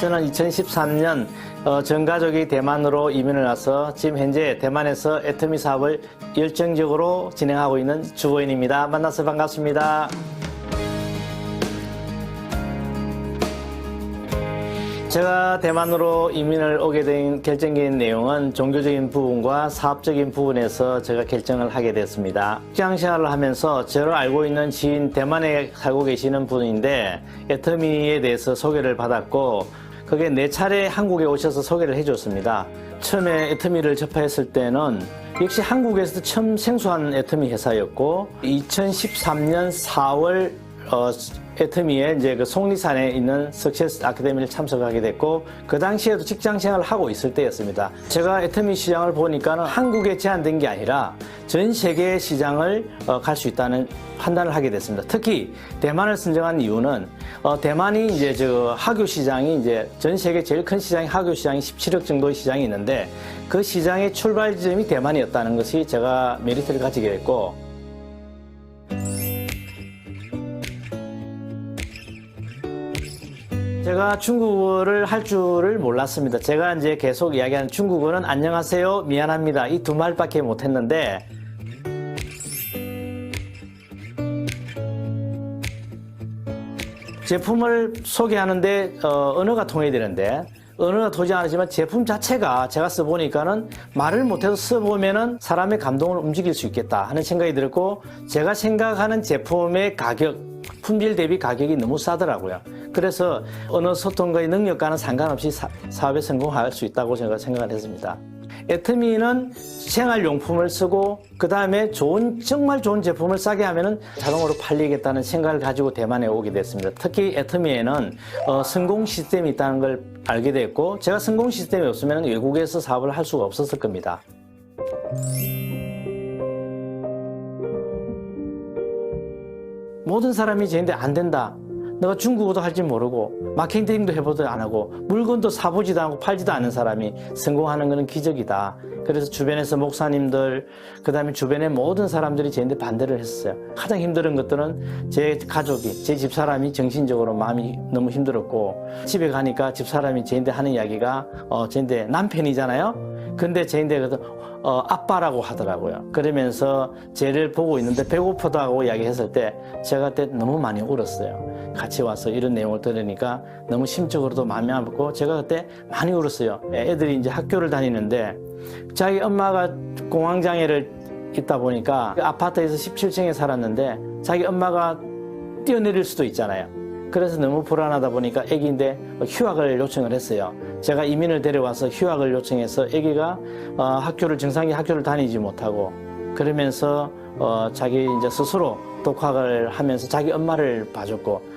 저는 2013년 전 가족이 대만으로 이민을 와서 지금 현재 대만에서 애터미 사업을 열정적으로 진행하고 있는 주고인입니다. 만나서 반갑습니다. 제가 대만으로 이민을 오게 된 결정적인 내용은 종교적인 부분과 사업적인 부분에서 제가 결정을 하게 됐습니다. 직장 생활을 하면서 저를 알고 있는 지인 대만에 살고 계시는 분인데 애터미에 대해서 소개를 받았고 그게 4차례 한국에 오셔서 소개를 해줬습니다. 처음에 애터미를 접했을 때는 역시 한국에서도 처음 생소한 애터미 회사였고 2013년 4월 애터미에 이제 그 속리산에 있는 석세스 아카데미를 참석하게 됐고 그 당시에도 직장 생활을 하고 있을 때였습니다. 제가 애터미 시장을 보니까는 한국에 제한된 게 아니라 전 세계 시장을 갈 수 있다는 판단을 하게 됐습니다. 특히 대만을 선정한 이유는 대만이 이제 하교 시장이 이제 전 세계 제일 큰 시장이 하교 시장이 17억 정도의 시장이 있는데 그 시장의 출발 지점이 대만이었다는 것이 제가 메리트를 가지게 됐고. 제가 중국어를 할 줄을 몰랐습니다. 제가 이제 계속 이야기하는 중국어는 안녕하세요, 미안합니다. 이 두 말밖에 못했는데 제품을 소개하는데 언어가 통해야 되는데 언어가 통하지 않지만 제품 자체가 제가 써보니까는 말을 못해도 써보면은 사람의 감동을 움직일 수 있겠다 하는 생각이 들었고 제가 생각하는 제품의 가격, 품질 대비 가격이 너무 싸더라고요. 그래서 언어 소통과의 능력과는 상관없이 사업에 성공할 수 있다고 제가 생각을 했습니다. 애터미는 생활용품을 쓰고 그 다음에 정말 좋은 제품을 싸게 하면은 자동으로 팔리겠다는 생각을 가지고 대만에 오게 됐습니다. 특히 애터미에는 성공 시스템이 있다는 걸 알게 됐고 제가 성공 시스템이 없으면 외국에서 사업을 할 수가 없었을 겁니다. 모든 사람이 저한테 안 된다. 내가 중국어도 할 줄 모르고 마케팅도 해보지도 안 하고 물건도 사보지도 않고 팔지도 않는 사람이 성공하는 것은 기적이다. 그래서 주변에서 목사님들 그 다음에 주변의 모든 사람들이 저한테 반대를 했어요. 가장 힘든 것들은 제 가족이 제 집사람이 정신적으로 마음이 너무 힘들었고 집에 가니까 집사람이 저한테 하는 이야기가 저한테 남편이잖아요. 근데 저한테 아빠라고 하더라고요. 그러면서 쟤를 보고 있는데 배고프다고 이야기했을 때 제가 그때 너무 많이 울었어요. 같이 와서 이런 내용을 들으니까 너무 심적으로도 마음이 아프고 제가 그때 많이 울었어요. 애들이 이제 학교를 다니는데 자기 엄마가 공황장애를 있다 보니까 아파트에서 17층에 살았는데 자기 엄마가 뛰어내릴 수도 있잖아요. 그래서 너무 불안하다 보니까 애기인데 휴학을 요청을 했어요. 제가 이민을 데려와서 휴학을 요청해서 애기가 정상적인 학교를 다니지 못하고 그러면서 자기 이제 스스로 독학을 하면서 자기 엄마를 봐줬고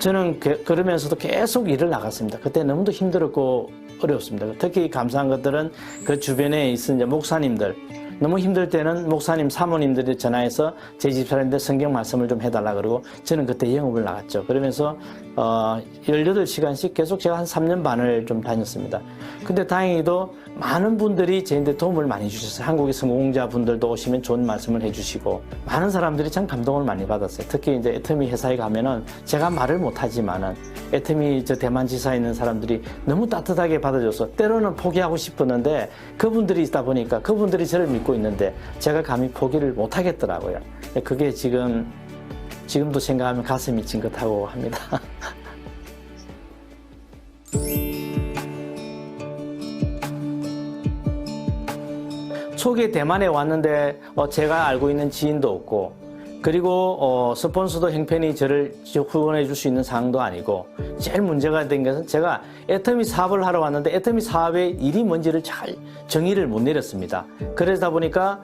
저는 그러면서도 계속 일을 나갔습니다. 그때 너무도 힘들었고 어려웠습니다. 특히 감사한 것들은 그 주변에 있는 이제 목사님들 너무 힘들 때는 목사님, 사모님들이 전화해서 제 집사람한테 성경 말씀을 좀 해달라 그러고 저는 그때 영업을 나갔죠. 그러면서 18시간씩 계속 제가 한 3년 반을 좀 다녔습니다. 근데 다행히도 많은 분들이 저한테 도움을 많이 주셨어요. 한국의 성공자 분들도 오시면 좋은 말씀을 해주시고 많은 사람들이 참 감동을 많이 받았어요. 특히 이제 애터미 회사에 가면은 제가 말을 못하지만은 애터미 대만 지사에 있는 사람들이 너무 따뜻하게 받아줘서 때로는 포기하고 싶었는데 그분들이 있다 보니까 그분들이 저를 믿고 있는데 제가 감히 포기를 못 하겠더라고요. 그게 지금도 생각하면 가슴이 찡긋하고 합니다. 초기에 대만에 왔는데 제가 알고 있는 지인도 없고 그리고 스폰서도 형편이 저를 후원해 줄 수 있는 상황도 아니고 제일 문제가 된 것은 제가 애터미 사업을 하러 왔는데 애터미 사업의 일이 뭔지를 잘 정의를 못 내렸습니다. 그러다 보니까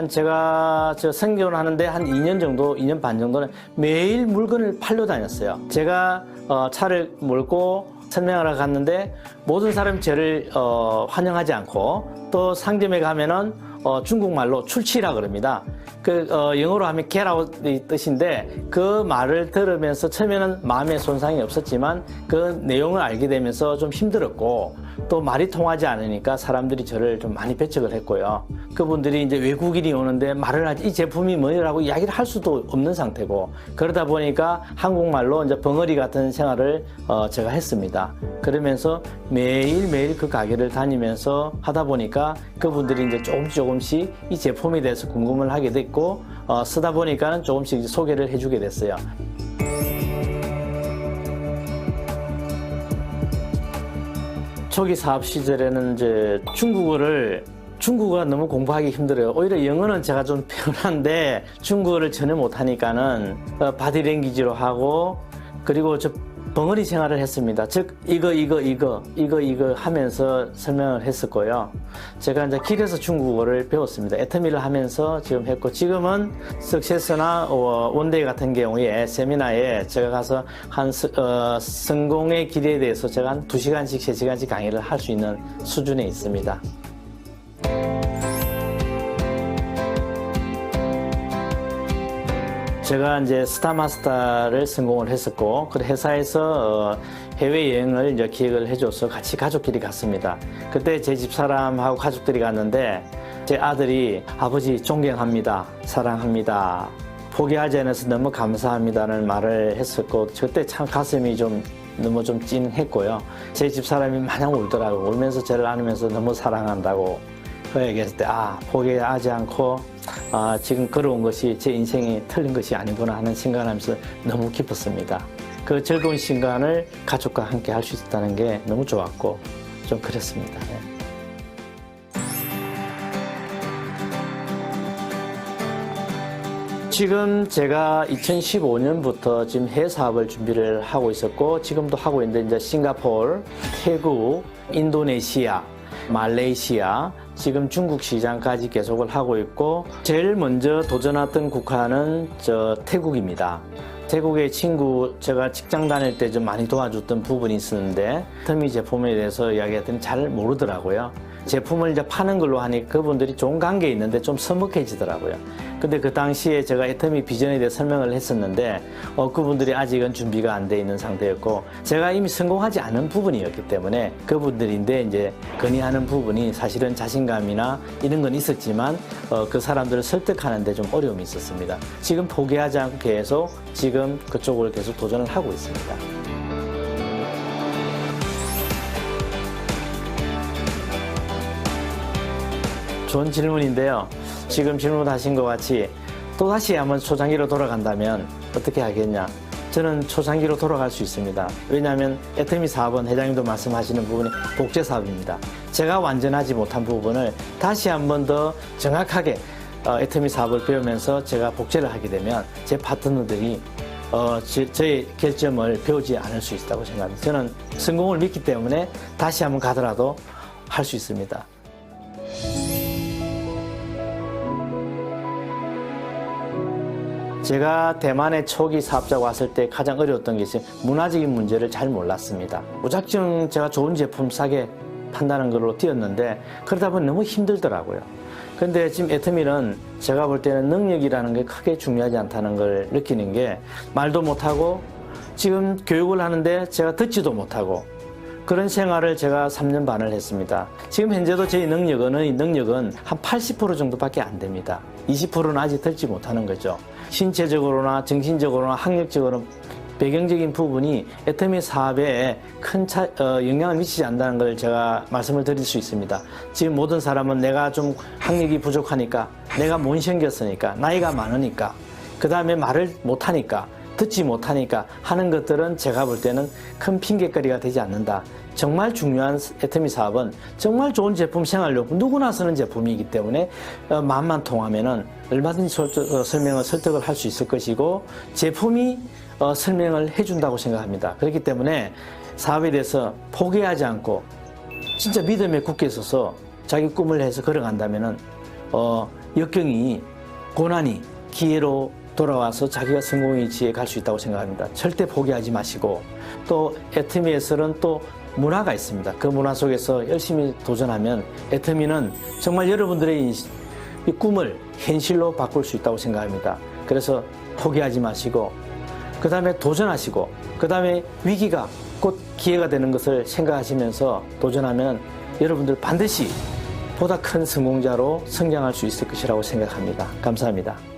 제가 생존을 하는데 한 2년 반 정도는 매일 물건을 팔러 다녔어요. 제가 차를 몰고 설명하러 갔는데 모든 사람이 저를 환영하지 않고 또 상점에 가면은 중국말로 출치라 그럽니다. 영어로 하면 get out의 뜻인데 그 말을 들으면서 처음에는 마음의 손상이 없었지만 그 내용을 알게 되면서 좀 힘들었고 또 말이 통하지 않으니까 사람들이 저를 좀 많이 배척을 했고요. 그분들이 이제 외국인이 오는데 말을 하지 이 제품이 뭐라고 이야기를 할 수도 없는 상태고, 그러다 보니까 한국말로 이제 벙어리 같은 생활을 제가 했습니다. 그러면서 매일매일 그 가게를 다니면서 하다 보니까 그분들이 이제 조금씩 이 제품에 대해서 궁금을 하게 됐고, 쓰다 보니까는 조금씩 이제 소개를 해주게 됐어요. 초기 사업 시절에는 이제 중국어가 너무 공부하기 힘들어요. 오히려 영어는 제가 좀 편한데 중국어를 전혀 못하니까는 바디랭귀지로 하고, 그리고 저 벙어리 생활을 했습니다. 즉 이거 하면서 설명을 했었고요. 제가 이제 길에서 중국어를 배웠습니다. 애터미를 하면서 지금 했고, 지금은 석세스나 원데이 같은 경우에 세미나에 제가 가서 성공의 길에 대해서 제가 한 2시간씩 3시간씩 강의를 할 수 있는 수준에 있습니다. 제가 이제 스타마스터를 성공을 했었고, 그 회사에서 해외여행을 이제 기획을 해줘서 같이 가족끼리 갔습니다. 그때 제 집사람하고 가족들이 갔는데, 제 아들이 아버지 존경합니다, 사랑합니다, 포기하지 않아서 너무 감사합니다는 말을 했었고, 그때 참 가슴이 너무 찡했고요. 제 집사람이 마냥 울더라고요. 울면서 저를 안으면서 너무 사랑한다고 얘기했을 때, 포기하지 않고 지금 걸어온 것이 제 인생이 틀린 것이 아니구나 하는 생각을 하면서 너무 기뻤습니다. 그 즐거운 시간을 가족과 함께 할 수 있다는 게 너무 좋았고 좀 그랬습니다. 네. 지금 제가 2015년부터 지금 해외 사업을 준비를 하고 있었고, 지금도 하고 있는데, 이제 싱가포르, 태국, 인도네시아, 말레이시아, 지금 중국 시장까지 계속을 하고 있고, 제일 먼저 도전했던 국가는 태국입니다. 태국의 친구, 제가 직장 다닐 때 좀 많이 도와줬던 부분이 있었는데, 애터미 제품에 대해서 이야기했더니 잘 모르더라고요. 제품을 이제 파는 걸로 하니 그분들이 좋은 관계에 있는데 좀 서먹해지더라고요. 근데 그 당시에 제가 애터미 비전에 대해 설명을 했었는데, 그분들이 아직은 준비가 안 돼 있는 상태였고, 제가 이미 성공하지 않은 부분이었기 때문에 그분들인데 이제 건의하는 부분이 사실은 자신감이나 이런 건 있었지만, 그 사람들을 설득하는데 좀 어려움이 있었습니다. 지금 포기하지 않고 계속 지금 그쪽을 계속 도전을 하고 있습니다. 좋은 질문인데요. 지금 질문하신 것 같이 또다시 한번 초창기로 돌아간다면 어떻게 하겠냐? 저는 초창기로 돌아갈 수 있습니다. 왜냐하면 애터미 사업은 회장님도 말씀하시는 부분이 복제 사업입니다. 제가 완전하지 못한 부분을 다시 한번 더 정확하게 애터미 사업을 배우면서 제가 복제를 하게 되면 제 파트너들이 저의 결점을 배우지 않을 수 있다고 생각합니다. 저는 성공을 믿기 때문에 다시 한번 가더라도 할 수 있습니다. 제가 대만에 초기 사업자가 왔을 때 가장 어려웠던 것이 문화적인 문제를 잘 몰랐습니다. 무작정 제가 좋은 제품 싸게 판다는 걸로 뛰었는데, 그러다 보니 너무 힘들더라고요. 근데 지금 애터미는 제가 볼 때는 능력이라는 게 크게 중요하지 않다는 걸 느끼는 게, 말도 못하고 지금 교육을 하는데 제가 듣지도 못하고 그런 생활을 제가 3년 반을 했습니다. 지금 현재도 제 능력은 한 80% 정도밖에 안 됩니다. 20%는 아직 듣지 못하는 거죠. 신체적으로나 정신적으로나 학력적으로 배경적인 부분이 애터미 사업에 큰 영향을 미치지 않는다는 걸 제가 말씀을 드릴 수 있습니다. 지금 모든 사람은 내가 좀 학력이 부족하니까, 내가 못 생겼으니까, 나이가 많으니까, 그 다음에 말을 못하니까, 듣지 못하니까 하는 것들은 제가 볼 때는 큰 핑계거리가 되지 않는다. 정말 중요한 애터미 사업은 정말 좋은 제품, 생활용품, 누구나 쓰는 제품이기 때문에 마음만 통하면은 얼마든지 설득을 할 수 있을 것이고, 제품이 설명을 해준다고 생각합니다. 그렇기 때문에 사업에 대해서 포기하지 않고 진짜 믿음에 굳게 서서 자기 꿈을 해서 걸어간다면은 역경이, 고난이 기회로 돌아와서 자기가 성공의 위치에 갈 수 있다고 생각합니다. 절대 포기하지 마시고, 또 애터미에서는 또 문화가 있습니다. 그 문화 속에서 열심히 도전하면 애터미는 정말 여러분들의 이 꿈을 현실로 바꿀 수 있다고 생각합니다. 그래서 포기하지 마시고, 그 다음에 도전하시고, 그 다음에 위기가 곧 기회가 되는 것을 생각하시면서 도전하면 여러분들 반드시 보다 큰 성공자로 성장할 수 있을 것이라고 생각합니다. 감사합니다.